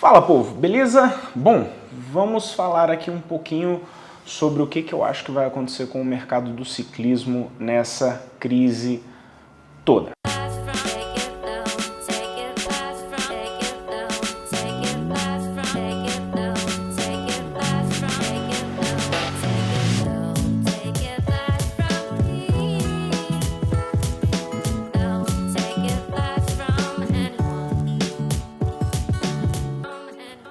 Fala, povo, beleza? Bom, vamos falar aqui um pouquinho sobre o que eu acho que vai acontecer com o mercado do ciclismo nessa crise toda.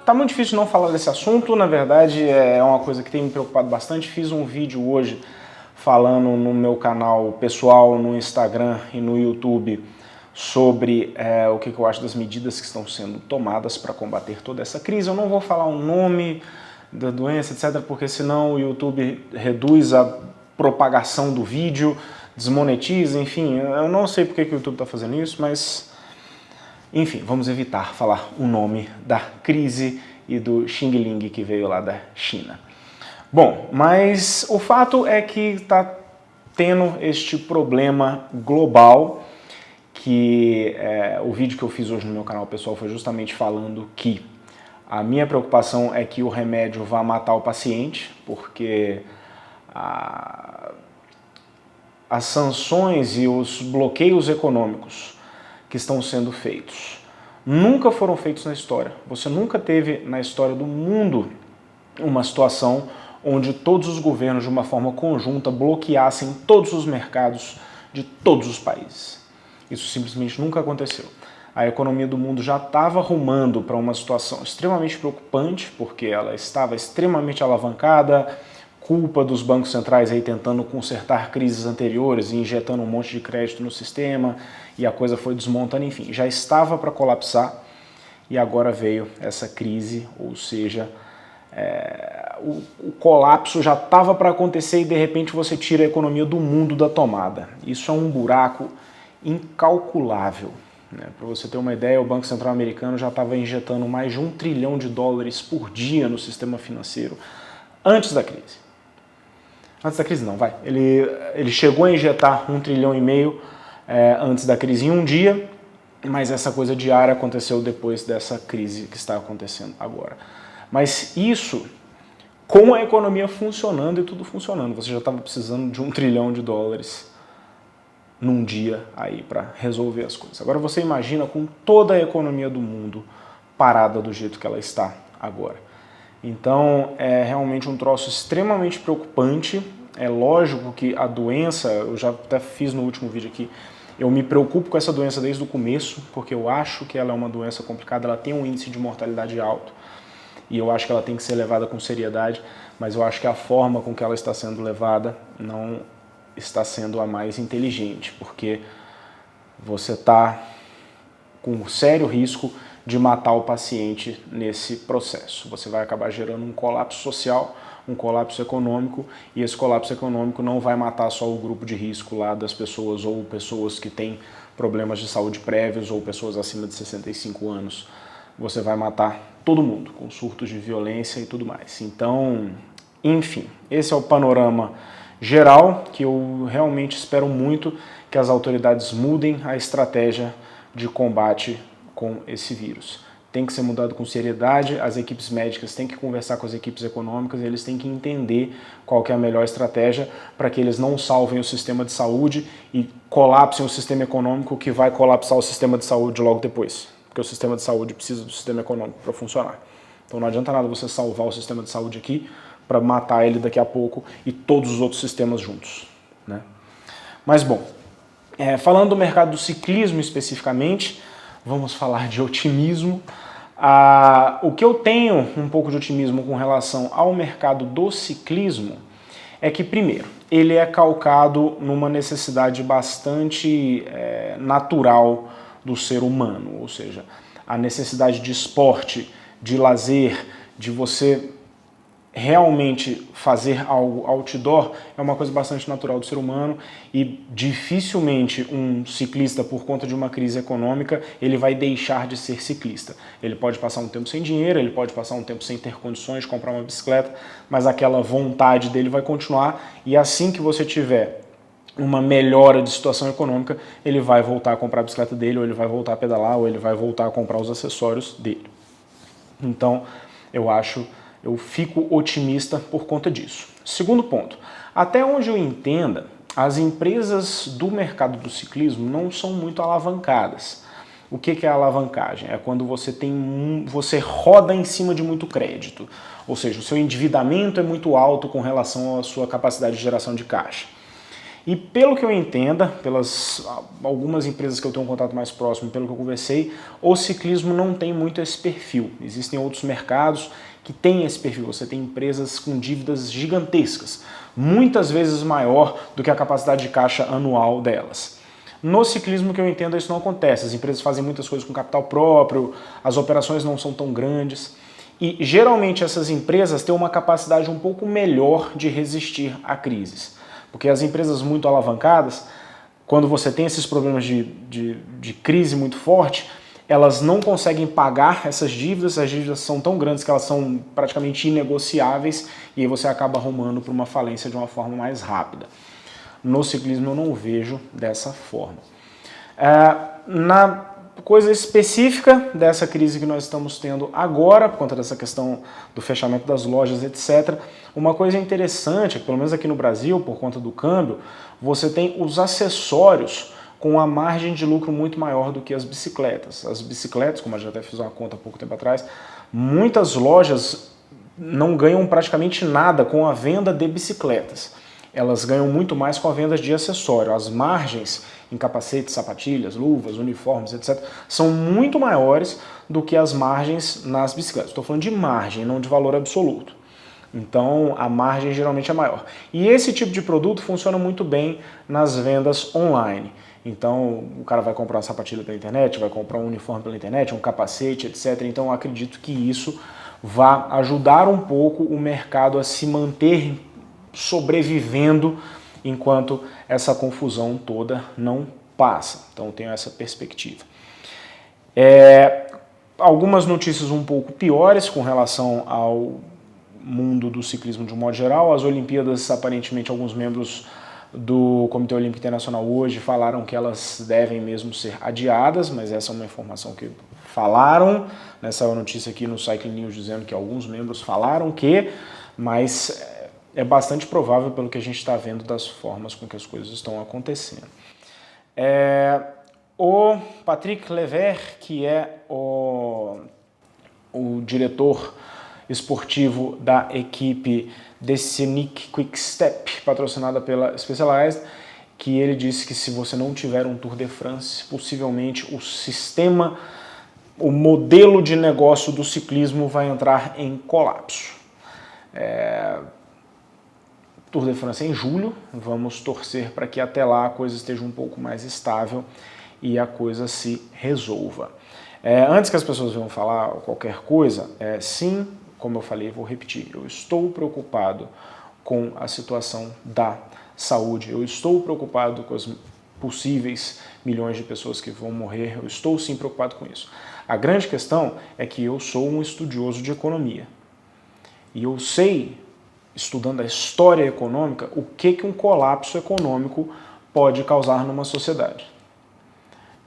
Tá muito difícil não falar desse assunto, na verdade é uma coisa que tem me preocupado bastante. Fiz um vídeo hoje falando no meu canal pessoal, no Instagram e no YouTube sobre o que eu acho das medidas que estão sendo tomadas para combater toda essa crise. Eu não vou falar o nome da doença, etc, porque senão o YouTube reduz a propagação do vídeo, desmonetiza, enfim, eu não sei porque que o YouTube está fazendo isso, mas enfim, vamos evitar falar o nome da crise e do Xing Ling que veio lá da China. Bom, mas o fato é que está tendo este problema global, que o vídeo que eu fiz hoje no meu canal pessoal foi justamente falando que a minha preocupação é que o remédio vá matar o paciente, porque as sanções e os bloqueios econômicos que estão sendo feitos nunca foram feitos na história. Você nunca teve na história do mundo uma situação onde todos os governos de uma forma conjunta bloqueassem todos os mercados de todos os países. Isso simplesmente nunca aconteceu. A economia do mundo já estava rumando para uma situação extremamente preocupante, porque ela estava extremamente alavancada, culpa dos bancos centrais aí tentando consertar crises anteriores e injetando um monte de crédito no sistema, e a coisa foi desmontando, enfim, já estava para colapsar e agora veio essa crise, ou seja, o colapso já estava para acontecer e de repente você tira a economia do mundo da tomada. Isso é um buraco incalculável. Para você ter uma ideia, o Banco Central americano já estava injetando mais de $1 trilhão por dia no sistema financeiro antes da crise. Antes da crise não, vai. Ele chegou a injetar $1,5 trilhão antes da crise em um dia, mas essa coisa diária aconteceu depois dessa crise que está acontecendo agora. Mas isso, com a economia funcionando e tudo funcionando, você já estava precisando de $1 trilhão num dia aí para resolver as coisas. Agora você imagina com toda a economia do mundo parada do jeito que ela está agora. Então é realmente um troço extremamente preocupante. É lógico que a doença, eu já até fiz no último vídeo aqui, eu me preocupo com essa doença desde o começo, porque eu acho que ela é uma doença complicada, ela tem um índice de mortalidade alto, e eu acho que ela tem que ser levada com seriedade, mas eu acho que a forma com que ela está sendo levada não está sendo a mais inteligente, porque você está com um sério risco de matar o paciente nesse processo. Você vai acabar gerando um colapso social, um colapso econômico, e esse colapso econômico não vai matar só o grupo de risco lá das pessoas, ou pessoas que têm problemas de saúde prévios, ou pessoas acima de 65 anos. Você vai matar todo mundo, com surtos de violência e tudo mais. Então, enfim, esse é o panorama geral, que eu realmente espero muito que as autoridades mudem a estratégia de combate com esse vírus. Tem que ser mudado com seriedade, as equipes médicas têm que conversar com as equipes econômicas, eles têm que entender qual que é a melhor estratégia para que eles não salvem o sistema de saúde e colapsem o sistema econômico, que vai colapsar o sistema de saúde logo depois, porque o sistema de saúde precisa do sistema econômico para funcionar. Então não adianta nada você salvar o sistema de saúde aqui para matar ele daqui a pouco e todos os outros sistemas juntos, né? Mas bom, falando do mercado do ciclismo especificamente, vamos falar de otimismo. O que eu tenho um pouco de otimismo com relação ao mercado do ciclismo é que, primeiro, ele é calcado numa necessidade bastante natural do ser humano, ou seja, a necessidade de esporte, de lazer, de você realmente fazer algo outdoor é uma coisa bastante natural do ser humano, e dificilmente um ciclista, por conta de uma crise econômica, ele vai deixar de ser ciclista. Ele pode passar um tempo sem dinheiro, ele pode passar um tempo sem ter condições de comprar uma bicicleta, mas aquela vontade dele vai continuar, e assim que você tiver uma melhora de situação econômica, ele vai voltar a comprar a bicicleta dele, ou ele vai voltar a pedalar, ou ele vai voltar a comprar os acessórios dele. Então, eu fico otimista por conta disso. Segundo ponto, até onde eu entenda, as empresas do mercado do ciclismo não são muito alavancadas. O que é a alavancagem? É quando você roda em cima de muito crédito, ou seja, o seu endividamento é muito alto com relação à sua capacidade de geração de caixa. E pelo que eu entenda, pelas algumas empresas que eu tenho um contato mais próximo, pelo que eu conversei, o ciclismo não tem muito esse perfil. Existem outros mercados que têm esse perfil. Você tem empresas com dívidas gigantescas, muitas vezes maior do que a capacidade de caixa anual delas. No ciclismo, que eu entendo, isso não acontece. As empresas fazem muitas coisas com capital próprio, as operações não são tão grandes. E geralmente essas empresas têm uma capacidade um pouco melhor de resistir a crises. Porque as empresas muito alavancadas, quando você tem esses problemas de crise muito forte, elas não conseguem pagar essas dívidas são tão grandes que elas são praticamente inegociáveis e aí você acaba arrumando para uma falência de uma forma mais rápida. No ciclismo eu não vejo dessa forma. Na coisa específica dessa crise que nós estamos tendo agora, por conta dessa questão do fechamento das lojas, etc., uma coisa interessante é que, pelo menos aqui no Brasil, por conta do câmbio, você tem os acessórios com a margem de lucro muito maior do que as bicicletas. As bicicletas, como eu já até fiz uma conta há pouco tempo atrás, muitas lojas não ganham praticamente nada com a venda de bicicletas. Elas ganham muito mais com a venda de acessório. As margens em capacetes, sapatilhas, luvas, uniformes, etc., são muito maiores do que as margens nas bicicletas. Estou falando de margem, não de valor absoluto. Então, a margem geralmente é maior. E esse tipo de produto funciona muito bem nas vendas online. Então, o cara vai comprar uma sapatilha pela internet, vai comprar um uniforme pela internet, um capacete, etc. Então, eu acredito que isso vai ajudar um pouco o mercado a se manter sobrevivendo enquanto essa confusão toda não passa. Então, eu tenho essa perspectiva. Algumas notícias um pouco piores com relação ao mundo do ciclismo de um modo geral. As Olimpíadas, aparentemente, alguns membros do Comitê Olímpico Internacional hoje falaram que elas devem mesmo ser adiadas, mas essa é uma informação que falaram. Nessa notícia aqui no Cycling News dizendo que alguns membros falaram que, mas é bastante provável pelo que a gente está vendo das formas com que as coisas estão acontecendo. O Patrick Levert, que é o diretor esportivo da equipe Deceuninck Quick-Step, patrocinada pela Specialized, que ele disse que se você não tiver um Tour de France, possivelmente o modelo de negócio do ciclismo vai entrar em colapso. Tour de France em julho, vamos torcer para que até lá a coisa esteja um pouco mais estável e a coisa se resolva. Antes que as pessoas venham falar qualquer coisa, sim, como eu falei, vou repetir, eu estou preocupado com a situação da saúde, eu estou preocupado com as possíveis milhões de pessoas que vão morrer, eu estou sim preocupado com isso. A grande questão é que eu sou um estudioso de economia e eu sei, estudando a história econômica, o que um colapso econômico pode causar numa sociedade.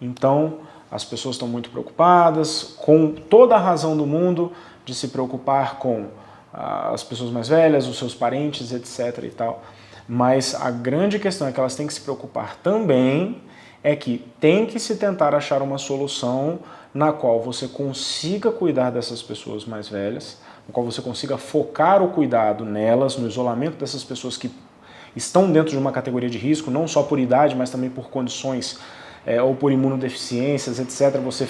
Então, as pessoas estão muito preocupadas, com toda a razão do mundo de se preocupar com as pessoas mais velhas, os seus parentes, etc. e tal. Mas a grande questão é que elas têm que se preocupar também, é que tem que se tentar achar uma solução na qual você consiga cuidar dessas pessoas mais velhas, na qual você consiga focar o cuidado nelas, no isolamento dessas pessoas que estão dentro de uma categoria de risco, não só por idade, mas também por condições ou por imunodeficiências, etc. Você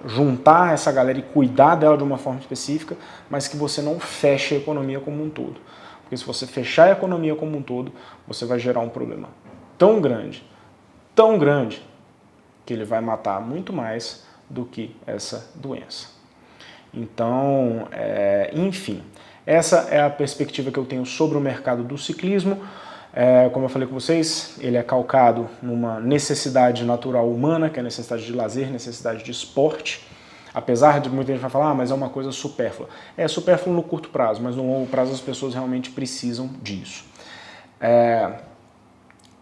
juntar essa galera e cuidar dela de uma forma específica, mas que você não feche a economia como um todo. Porque se você fechar a economia como um todo, você vai gerar um problema tão grande, que ele vai matar muito mais do que essa doença. Então, enfim, essa é a perspectiva que eu tenho sobre o mercado do ciclismo. Como eu falei com vocês, ele é calcado numa necessidade natural humana, que é a necessidade de lazer, necessidade de esporte. Apesar de muita gente vai falar, mas é uma coisa supérflua. É supérfluo no curto prazo, mas no longo prazo as pessoas realmente precisam disso.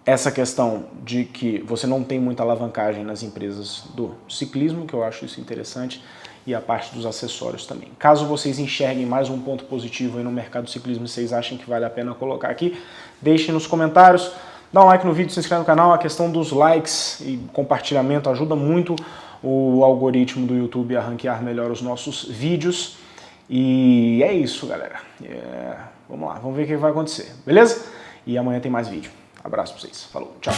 Essa questão de que você não tem muita alavancagem nas empresas do ciclismo, que eu acho isso interessante, e a parte dos acessórios também. Caso vocês enxerguem mais um ponto positivo aí no mercado do ciclismo e vocês achem que vale a pena colocar aqui, deixem nos comentários. Dá um like no vídeo, se inscreve no canal. A questão dos likes e compartilhamento ajuda muito o algoritmo do YouTube a ranquear melhor os nossos vídeos. E é isso, galera. Vamos lá, vamos ver o que vai acontecer, beleza? E amanhã tem mais vídeo. Abraço pra vocês. Falou, tchau.